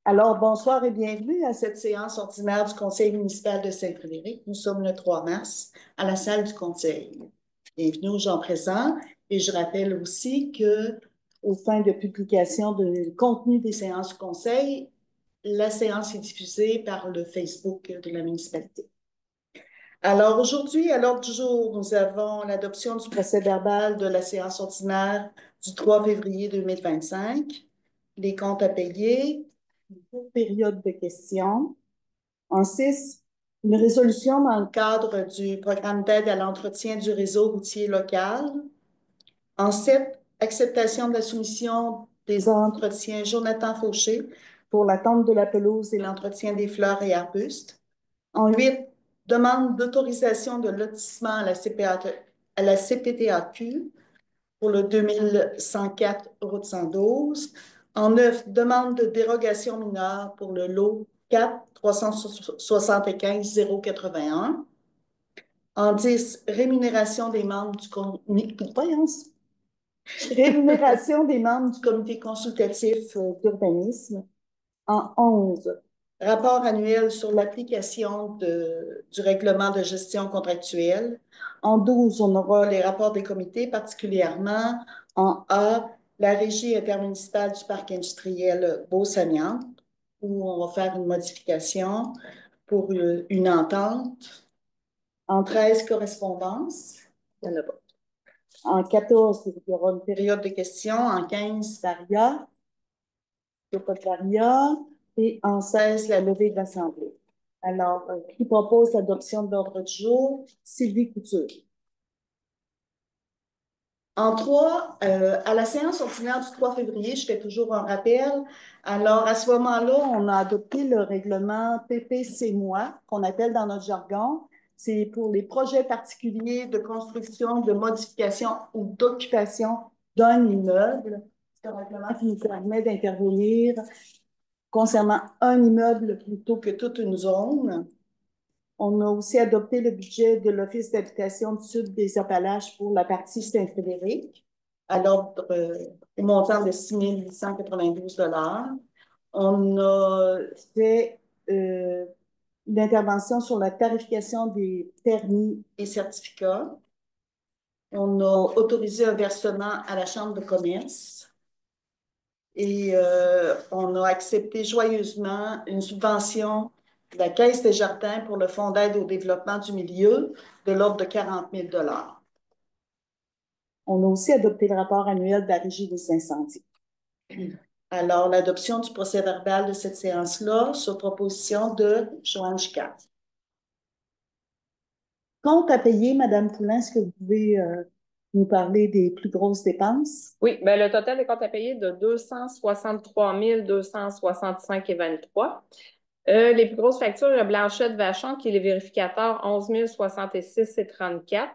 Alors, bonsoir et bienvenue à cette séance ordinaire du Conseil municipal de Saint-Frédéric. Nous sommes le 3 mars à la salle du Conseil. Bienvenue aux gens présents et je rappelle aussi que, aux fins de publication du contenu des séances du Conseil, la séance est diffusée par le Facebook de la municipalité. Alors, aujourd'hui, à l'ordre du jour, nous avons l'adoption du procès-verbal de la séance ordinaire du 3 février 2025, les comptes à payer, une période de questions. En 6, une résolution dans le cadre du programme d'aide à l'entretien du réseau routier local. En 7, acceptation de la soumission des entretiens Jonathan Fauché pour la tente de la pelouse et l'entretien des fleurs et arbustes. En 8, demande d'autorisation de lotissement à la CPTAQ pour le 2104 route 112. En 9, demande de dérogation mineure pour le lot 4 375 081. En 10, rémunération des membres du rémunération des membres du comité consultatif d'urbanisme. En 11, rapport annuel sur l'application du règlement de gestion contractuelle. En 12, on aura les rapports des comités, particulièrement en A, la régie intermunicipale du parc industriel Beauce-Amiens, où on va faire une modification pour une entente. En 13, correspondance. Il n'y en a pas. En 14, il y aura une période de questions. En 15, varia. Il n'y a pas de varia. Et en 16, la levée de l'Assemblée. Alors, qui propose l'adoption de l'ordre du jour? Sylvie Couture. En 3, à la séance ordinaire du 3 février, je fais toujours un rappel. Alors, à ce moment-là, on a adopté le règlement PPC-MOI, qu'on appelle dans notre jargon. C'est pour les projets particuliers de construction, de modification ou d'occupation d'un immeuble. C'est un règlement qui nous permet d'intervenir concernant un immeuble plutôt que toute une zone. On a aussi adopté le budget de l'Office d'habitation du Sud des Appalaches pour la partie Saint-Frédéric à l'ordre au montant de 6 892 $. On a fait une intervention sur la tarification des permis et certificats. On a autorisé un versement à la Chambre de commerce. Et on a accepté joyeusement une subvention de la Caisse des jardins pour le Fonds d'aide au développement du milieu de l'ordre de 40 000 $. On a aussi adopté le rapport annuel de la Régie des incendies. Alors, l'adoption du procès-verbal de cette séance-là sur proposition de Joanne Gicard. Compte à payer, Madame Poulin, est-ce que vous pouvez nous parler des plus grosses dépenses? Oui, ben le total des comptes à payer est de 263 265,23 $. Les plus grosses factures, il y a Blanchette Vachon, qui est les vérificateurs, 11 066,34 $.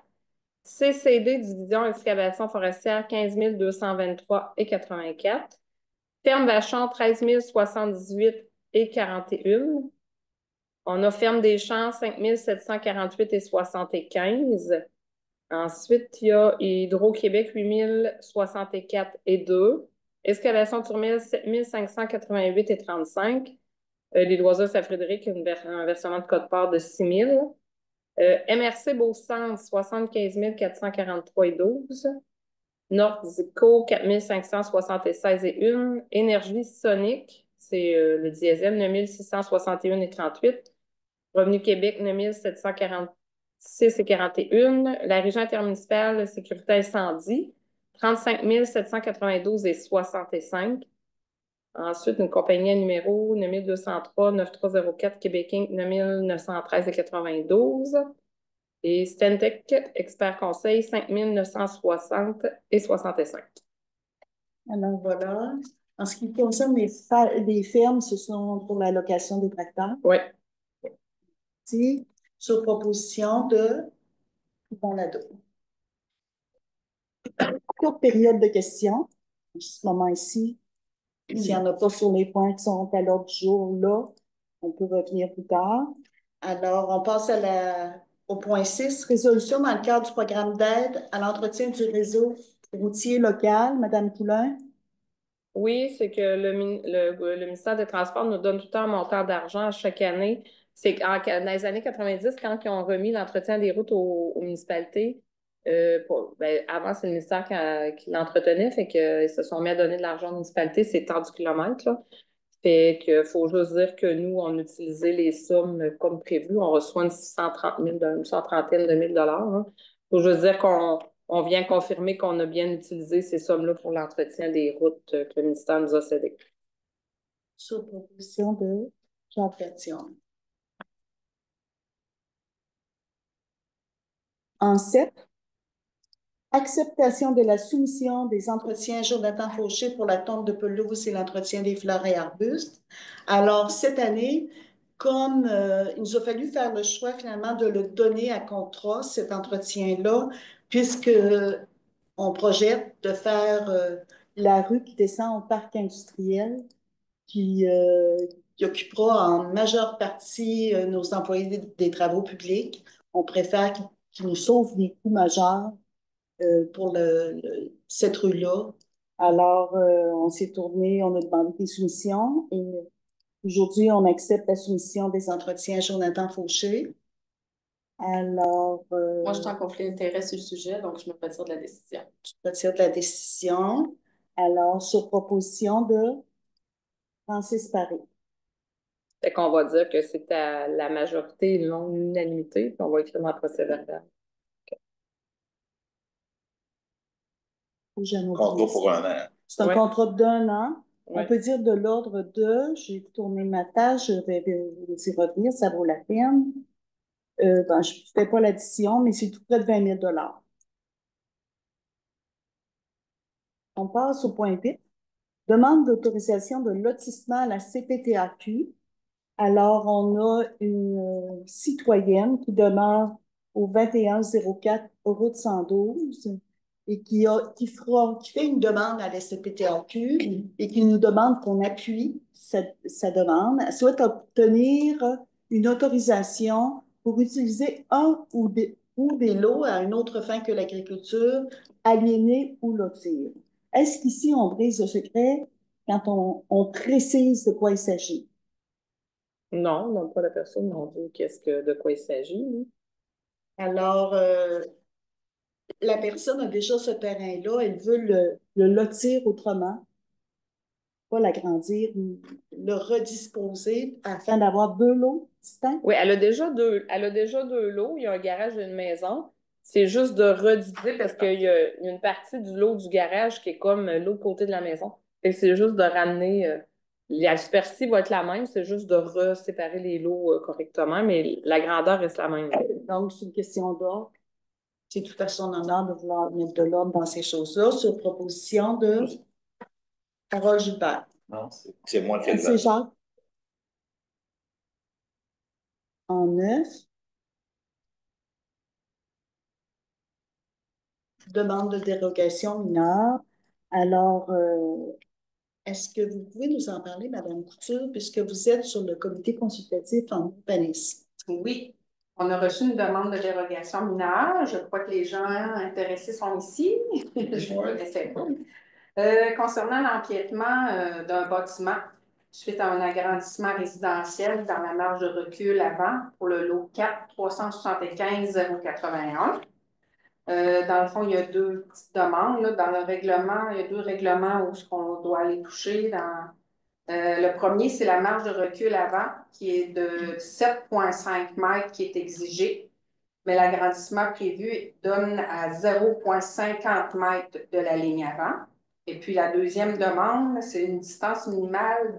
CCD, Division Excavation Forestière, 15 223,84 $. Ferme Vachon, 13 078,41 $. On a Ferme des Champs, 5 748,75 $. Ensuite, il y a Hydro-Québec, 8064,2 $. Excavation Turmel, 7588,35 $. Les Loisirs Saint-Frédéric, un versement de code-part de 6 000 $. MRC Beauce-Centre, 75 443,12 $. Nordico, 4 576,1 $. Énergie Sonic, c'est le diesel, 9 661,38 $. Revenu Québec, 9 746,41 $. La région intermunicipale sécurité incendie, 35 792,65 $. Ensuite, une compagnie à numéro 9203 9304 Québec Inc. 9913,92 $. Et Stentec Expert Conseil, 5 960,65 $. Alors voilà. En ce qui concerne les fermes, ce sont pour la location des tracteurs. Oui. Sur proposition de Bonado. Courte période de questions. En ce moment ici, s'il n'y en a pas sur les points qui sont à l'ordre du jour, là, on peut revenir plus tard. Alors, on passe au point 6, résolution dans le cadre du programme d'aide à l'entretien du réseau routier local. Madame Poulin? Oui, c'est que le ministère des Transports nous donne tout le temps un montant d'argent à chaque année. C'est dans les années 90, quand ils ont remis l'entretien des routes aux municipalités, avant, c'est le ministère qui l'entretenait, fait qu'ils se sont mis à donner de l'argent aux municipalités, c'est tant du kilomètre, là. Fait que faut juste dire que nous, on utilisait les sommes comme prévu. On reçoit une 630 000, une centaine de mille dollars, hein. Faut juste dire qu'on vient confirmer qu'on a bien utilisé ces sommes-là pour l'entretien des routes que le ministère nous a cédées. Sur proposition de Jean Chrétien. En 7, acceptation de la soumission des entretiens Jonathan Fauché pour la tonte de pelouse et l'entretien des fleurs et arbustes. Alors, cette année, comme il nous a fallu faire le choix finalement de le donner à contrat, cet entretien-là, puisque on projette de faire la rue qui descend au parc industriel, qui, euh, qui occupera en majeure partie nos employés des travaux publics. On préfère qu'ils nous sauvent des coûts majeurs pour cette rue-là. Alors, on s'est tourné, on a demandé des soumissions et aujourd'hui, on accepte la soumission des entretiens à Jonathan Fauché. Alors, Moi, je suis en conflit d'intérêt sur le sujet, donc je me retire de la décision. je retire de la décision. Alors, sur proposition de Francis Paré. Fait qu'on va dire que c'est à la majorité, non l'unanimité, puis on va écrire dans le procès-verbal. Contrat pour un an. C'est un contrat d'un an. Ouais. On peut dire de l'ordre de, j'ai tourné ma tâche, je vais vous y revenir, ça vaut la peine. Je ne fais pas l'addition, mais c'est tout près de 20 000 $. On passe au point 8. Demande d'autorisation de lotissement à la CPTAQ. Alors, on a une citoyenne qui demeure au 2104 route 112 et qui fait une demande à la CPTAQ et qui nous demande qu'on appuie sa demande. Elle souhaite obtenir une autorisation pour utiliser un ou des lots à une autre fin que l'agriculture, aliéner ou lotir. Est-ce qu'ici, on brise le secret quand on précise de quoi il s'agit? Non, non, pas la personne, non dit de quoi il s'agit. Oui. Alors, la personne a déjà ce terrain-là, elle veut le lotir autrement, pas l'agrandir, le redisposer afin d'avoir 2 lots distincts. Oui, elle a déjà deux lots. Il y a un garage et une maison. C'est juste de rediviser parce qu'il y a une partie du lot du garage qui est comme l'autre côté de la maison. Et c'est juste de ramener, la superficie va être la même, c'est juste de reséparer les lots correctement, mais la grandeur reste la même. Donc, c'est une question d'ordre. C'est tout à son honneur de vouloir mettre de l'ordre dans ces choses-là, sur proposition de Carole Gilbert. Non, c'est moi qui ai C'est Jacques. En 9. Demande de dérogation mineure. Alors, est-ce que vous pouvez nous en parler, Madame Couture, puisque vous êtes sur le comité consultatif en urbanisme? Oui, on a reçu une demande de dérogation mineure. Je crois que les gens intéressés sont ici. Je vous laisse. Concernant l'empiètement d'un bâtiment suite à un agrandissement résidentiel dans la marge de recul avant pour le lot 4 375 081. Dans le fond, il y a deux petites demandes. Là. Dans le règlement, il y a deux règlements où on doit aller toucher. Le premier, c'est la marge de recul avant, qui est de 7,5 mètres qui est exigée, mais l'agrandissement prévu donne à 0,50 mètres de la ligne avant. Et puis la deuxième demande, c'est une distance minimale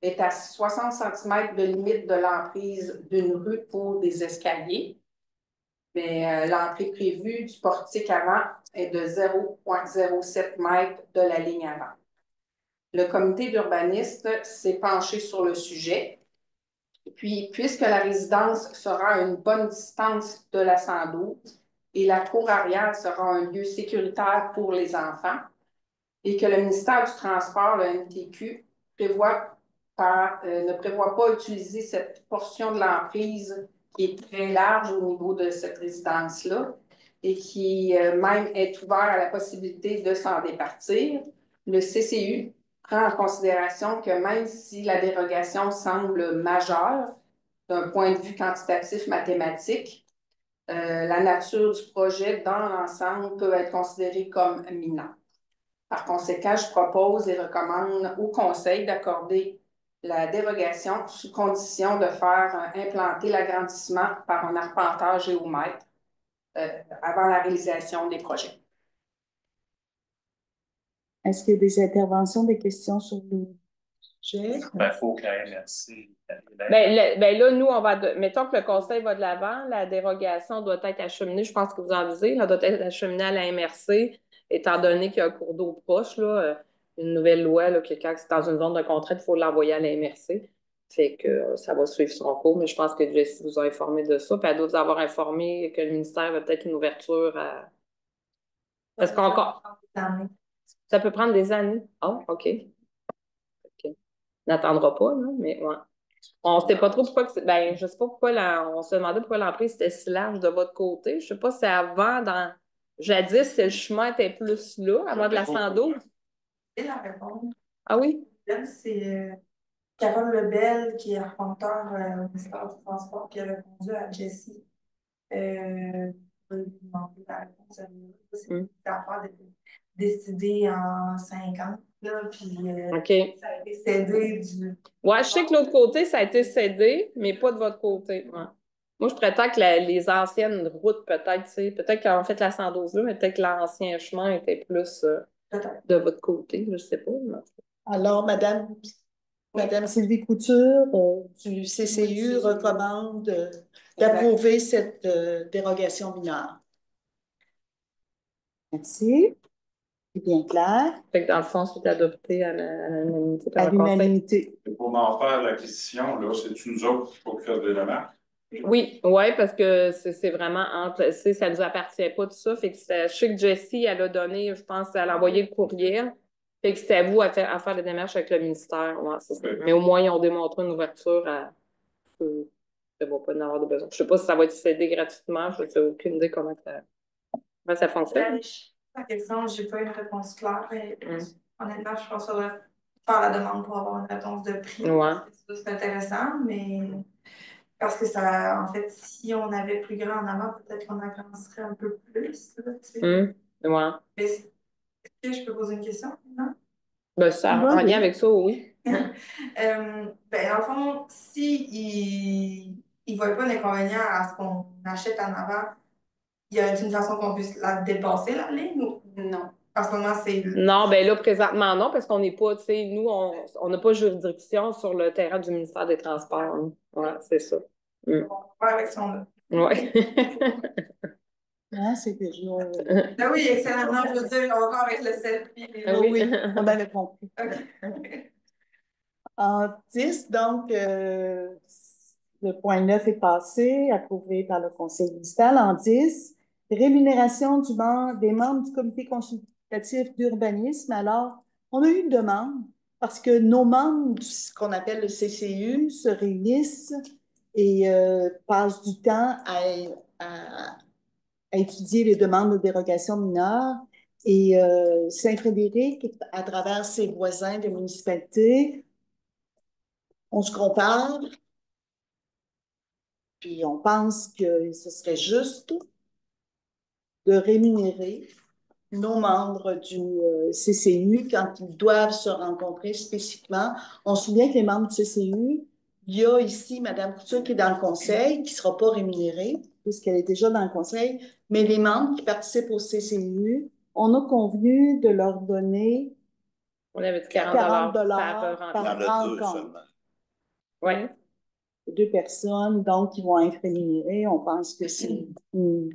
est à 60 cm de limite de l'emprise d'une rue pour des escaliers. Mais l'entrée prévue du portique avant est de 0,07 mètres de la ligne avant. Le comité d'urbanistes s'est penché sur le sujet. Puis, puisque la résidence sera à une bonne distance de la 112 et la cour arrière sera un lieu sécuritaire pour les enfants, et que le ministère du Transport, le MTQ, ne prévoit pas utiliser cette portion de l'emprise qui est très large au niveau de cette résidence-là et qui même est ouvert à la possibilité de s'en départir, le CCU prend en considération que même si la dérogation semble majeure d'un point de vue quantitatif mathématique, la nature du projet dans l'ensemble peut être considérée comme minante. Par conséquent, je propose et recommande au Conseil d'accorder la dérogation sous condition de faire implanter l'agrandissement par un arpenteur géomètre avant la réalisation des projets. Est-ce qu'il y a des interventions, des questions sur le sujet? Il faut que la MRC. Là, nous, mettons que le Conseil va de l'avant, la dérogation doit être acheminée, je pense que vous en visez, elle doit être acheminée à la MRC, étant donné qu'il y a un cours d'eau proche, là, une nouvelle loi, là, que quand c'est dans une zone de contrainte, il faut l'envoyer à la MRC. Fait que ça va suivre son cours, mais je pense que Jessie vous a informé de ça. Puis elle doit vous avoir informé que le ministère va peut-être une ouverture à. Est-ce qu'encore. Ça peut prendre des années. Ah, OK. N'attendra pas, là, mais ouais. On ne sait pas trop pourquoi. Ben, je sais pas pourquoi on se demandait pourquoi l'emprise était si large de votre côté. Je sais pas si avant, jadis, le chemin était plus là, avant de la 112. Et la réponse, Ah oui? c'est Carole Lebel, qui est arpenteur au ministère du Transport, qui a répondu à Jessie. Pour lui demander la réponse. C'est une affaire décidée en 50, là, puis OK. ça a été cédé du. Ouais, je sais que l'autre côté, ça a été cédé, mais pas de votre côté. Ouais. Moi, je prétends que les anciennes routes, peut-être, tu sais, peut-être qu'en fait la 112 là, mais peut-être que l'ancien chemin était plus de votre côté, je ne sais pas. Mais... Alors, Madame Sylvie Couture du CCU recommande d'approuver cette dérogation mineure. Merci. C'est bien clair. Fait que dans le fond, c'est adopté à l'unanimité par À le Conseil. l'unanimité. Pour en faire l'acquisition, là, c'est-tu nous autres qu'il faut faire des remarques? Oui, parce que c'est vraiment entre, ça ne nous appartient pas tout ça. Fait que je sais que Jessie, elle a donné, je pense, elle a envoyé le courriel. Fait que c'était à vous à faire les démarches avec le ministère. Ouais, c'est ça. Mais au moins, ils ont démontré une ouverture à. Ça ne va pas en avoir de besoin. Je ne sais pas si ça va être cédé gratuitement. Je n'ai aucune idée comment ça fonctionne. La question, je n'ai pas une réponse claire, mais honnêtement, je pense qu'il faudrait faire la demande pour avoir une réponse de prix. Ouais. C'est intéressant, mais parce que ça, en fait, si on avait plus grand en avant, peut-être qu'on agrandirait un peu plus. Là, tu sais. Ouais. Mais est-ce que je peux poser une question? Non? Ben, ça, en lien avec ça, oui. Ben, dans le fond, si il ne voit pas d'inconvénient à ce qu'on achète en avant, il y a une façon qu'on puisse la dépasser, la ligne, ou non? En ce moment, c'est. Non, ben là, présentement, non, parce qu'on n'est pas, tu sais, nous, on n'a pas juridiction sur le terrain du ministère des Transports. Hein. Ouais, c'est ça. On va faire avec son. Oui. Ah, c'est déjà. Ah oui, excellent. Non, je veux dire, on va faire avec le selfie. Oui, on avait compris. Okay. En 10, donc, le point 9 est passé, approuvé par le Conseil municipal. En 10, rémunération des membres du comité consultatif d'urbanisme. Alors, on a eu une demande parce que nos membres, ce qu'on appelle le CCU, se réunissent et passent du temps à étudier les demandes de dérogation mineure. Et Saint-Frédéric, à travers ses voisins de municipalités, on se compare, puis on pense que ce serait juste de rémunérer nos membres du CCU quand ils doivent se rencontrer spécifiquement. On se souvient que les membres du CCU, il y a ici Mme Couture qui est dans le conseil, qui ne sera pas rémunérée, puisqu'elle est déjà dans le conseil, mais les membres qui participent au CCU, on a convenu de leur donner On avait dit 40 par Il y en a deux rencontre. seulement. Oui. Deux personnes, donc, qui vont être rémunérées. On pense que c'est une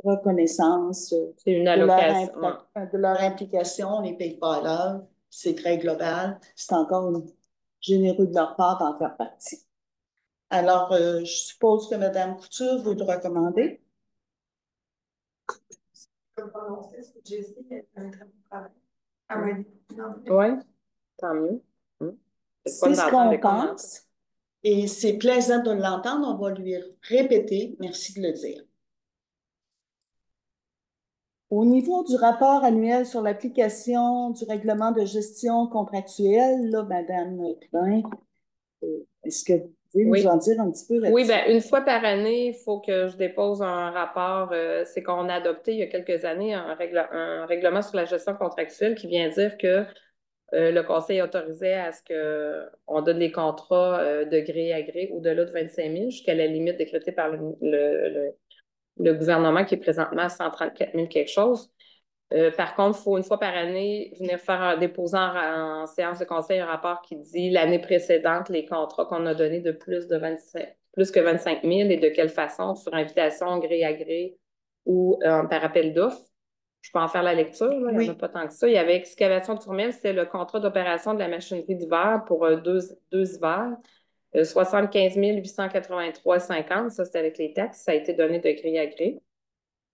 reconnaissance C'est une de leur, allocation. de leur implication. On ne les paye pas à l'heure. C'est très global. C'est encore généreux de leur part d'en faire partie. Alors, je suppose que Mme Couture, vous le recommandez. Je peux prononcer ce que Jessie fait un très bon travail. Oui, tant mieux. C'est ce qu'on pense. Et c'est plaisant de l'entendre. On va lui répéter. Merci de le dire. Au niveau du rapport annuel sur l'application du règlement de gestion contractuelle, là, Madame Klein, est-ce que vous pouvez nous en dire un petit peu là-dessus? Oui, ben, une fois par année, il faut que je dépose un rapport. C'est qu'on a adopté il y a quelques années un règlement sur la gestion contractuelle qui vient dire que le conseil autorisait à ce qu'on donne les contrats de gré à gré au-delà de 25 000 jusqu'à la limite décrétée par le gouvernement qui est présentement à 134 000 quelque chose. Par contre, il faut une fois par année venir déposer en séance de conseil un rapport qui dit l'année précédente, les contrats qu'on a donnés de plus que 25 000 et de quelle façon, sur invitation, gré à gré ou par appel d'offres. Je peux en faire la lecture, là, il n'y en a pas tant que ça. Il y avait Excavation Tourmelle, c'était le contrat d'opération de la machinerie d'hiver pour deux hivers. 75 883,50, ça c'est avec les taxes, ça a été donné de gré à gré.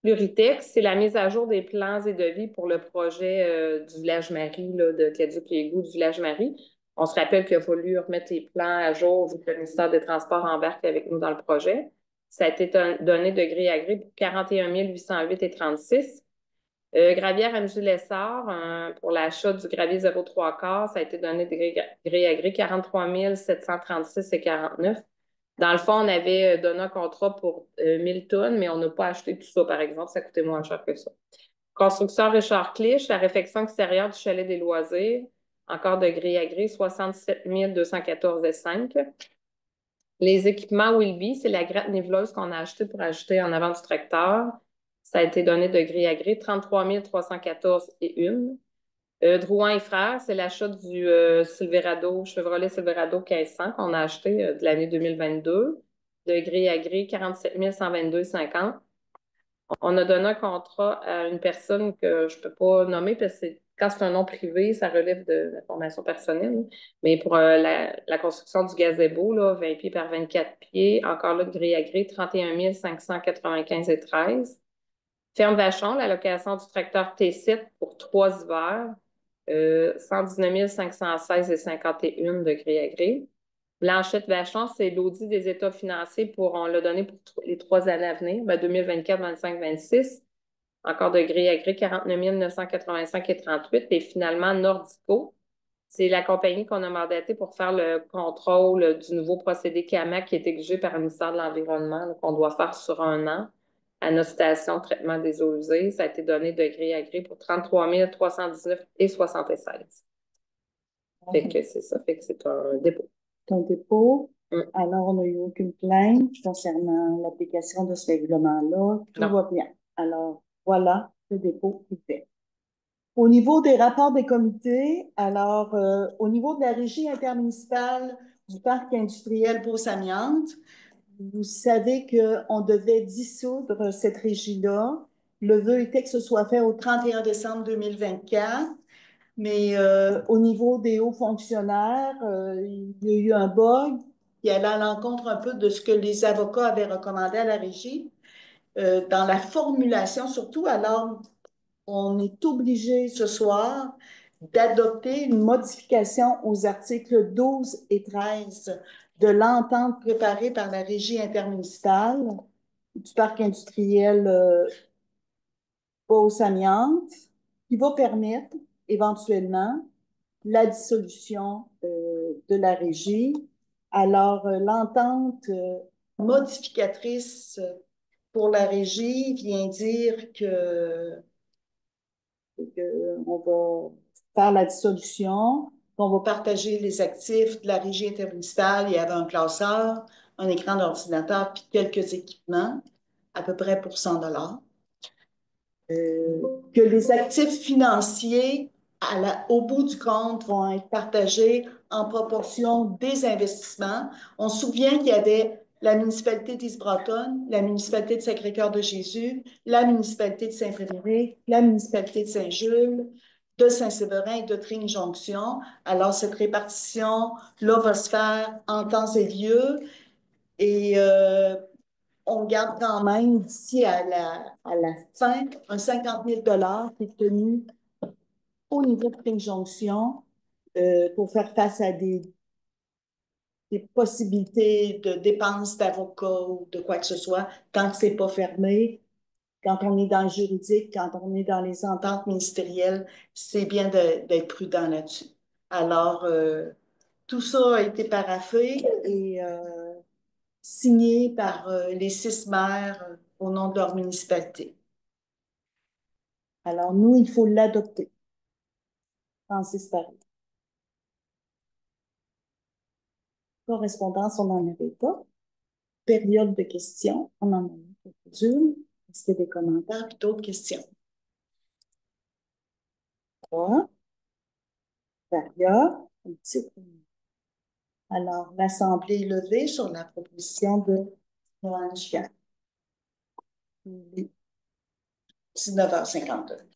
Pluritex, c'est la mise à jour des plans et devis pour le projet du village Marie, là, de Caduc-Légout du village Marie. On se rappelle qu'il a fallu remettre les plans à jour vu que le ministère des Transports embarque avec nous dans le projet. Ça a été donné de gré à gré pour 41 808,36. Gravière Anjou-Lessard, pour l'achat du gravier 0,3 quart, ça a été donné de gré à gré 43 736,49. Dans le fond, on avait donné un contrat pour 1000 tonnes, mais on n'a pas acheté tout ça, par exemple. Ça coûtait moins cher que ça. Construction Richard Clich, la réfection extérieure du chalet des loisirs, encore de gré à gré, 67 214,5. Les équipements Wilby, c'est la gratte niveleuse qu'on a achetée pour ajouter en avant du tracteur. Ça a été donné de gré à gré, 33 314,1. Drouin et Frères, c'est l'achat du Chevrolet Silverado 1500 qu'on a acheté de l'année 2022, de gré à gré, 47 122,50. On a donné un contrat à une personne que je ne peux pas nommer parce que quand c'est un nom privé, ça relève de l'information personnelle. Mais pour la construction du gazebo, là, 20 pieds par 24 pieds, encore là, de gré à gré, 31 595,13. Ferme Vachon, la location du tracteur T7 pour 3 hivers, 119 516,51 de gré à gré. Blanchette Vachon, c'est l'audit des états financiers on l'a donné pour les 3 années à venir, 2024, 25, 26. Encore de gré à gré, 49 985,38. Et finalement, Nordico, c'est la compagnie qu'on a mandatée pour faire le contrôle du nouveau procédé CAMAC qui est exigé par le ministère de l'Environnement, qu'on doit faire sur 1 an à notre station de traitement des eaux usées. Ça a été donné de gré à gré pour 33 319,76. Fait que c'est ça, fait que c'est un dépôt. C'est un dépôt. Mm. Alors, on n'a eu aucune plainte concernant l'application de ce règlement-là. Tout Non. va bien. Alors, voilà, le dépôt est fait. Au niveau des rapports des comités, alors, au niveau de la régie intermunicipale du parc industriel Beauce-Amiante, vous savez qu'on devait dissoudre cette régie-là. Le vœu était que ce soit fait au 31 décembre 2024, mais au niveau des hauts fonctionnaires, il y a eu un bug qui allait à l'encontre un peu de ce que les avocats avaient recommandé à la régie. Dans la formulation, surtout, alors on est obligé ce soir d'adopter une modification aux articles 12 et 13 de l'entente préparée par la régie intermunicipale du parc industriel Beauce-Amiante, qui va permettre éventuellement la dissolution de la régie. Alors, l'entente modificatrice pour la régie vient dire qu'on va faire la dissolution, qu'on va partager les actifs de la régie intermunicipale. Il y avait un classeur, un écran d'ordinateur, puis quelques équipements, à peu près pour 100 $. Que les actifs financiers, au bout du compte, vont être partagés en proportion des investissements. On se souvient qu'il y avait la municipalité d'East-Broughton, la municipalité de Sacré-Cœur-de-Jésus, la municipalité de Saint-Frédéric, la municipalité de Saint-Jules, de Saint-Séverin et de Tring-Jonction. Alors, cette répartition-là va se faire en temps et lieu et on garde quand même d'ici à la fin un 50 000 qui est tenu au niveau de Tring-Jonction pour faire face à des possibilités de dépenses d'avocats ou de quoi que ce soit, tant que c'est pas fermé. Quand on est dans le juridique, quand on est dans les ententes ministérielles, c'est bien d'être prudent là-dessus. Alors, tout ça a été paraphé et signé par les 6 maires au nom de leur municipalité. Alors, nous, il faut l'adopter. Francis Paris. Correspondance, on n'en avait pas. Période de questions, on en a eu quelques-unes. Est-ce qu'il y a des commentaires et d'autres questions? 3. Varia, un petit peu. Alors, l'Assemblée est levée sur la proposition de Joanne Chiang. Il est 19h52.